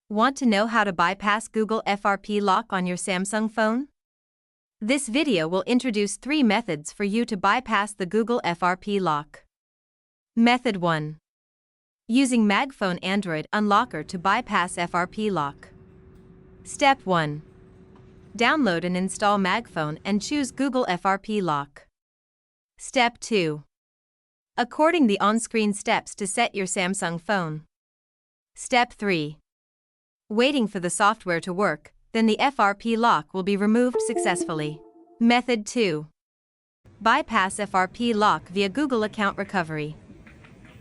Want to know how to bypass Google FRP lock on your Samsung phone? This video will introduce 3 methods for you to bypass the Google FRP lock. Method 1. Using MagFone Android Unlocker to bypass FRP lock. Step 1. Download and install MagFone and choose Google FRP lock. Step 2. According the on-screen steps to set your Samsung phone. Step 3. Waiting for the software to work, then the FRP lock will be removed successfully. Method 2. Bypass FRP lock via Google Account Recovery.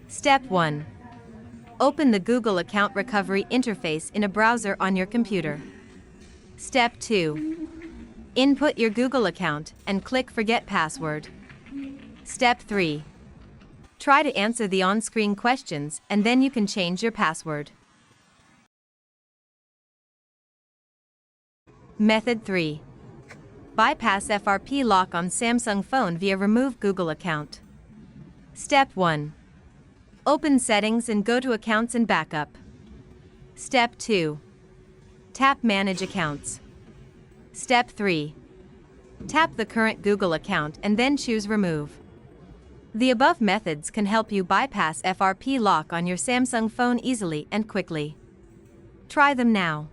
Step 1. Open the Google Account Recovery interface in a browser on your computer. Step 2. Input your Google account and click Forget Password. Step 3. Try to answer the on-screen questions and then you can change your password. Method 3. Bypass FRP lock on Samsung phone via Remove Google account. Step 1. Open Settings and go to Accounts and Backup. Step 2. Tap Manage Accounts. Step 3. Tap the current Google account and then choose Remove. The above methods can help you bypass FRP lock on your Samsung phone easily and quickly. Try them now.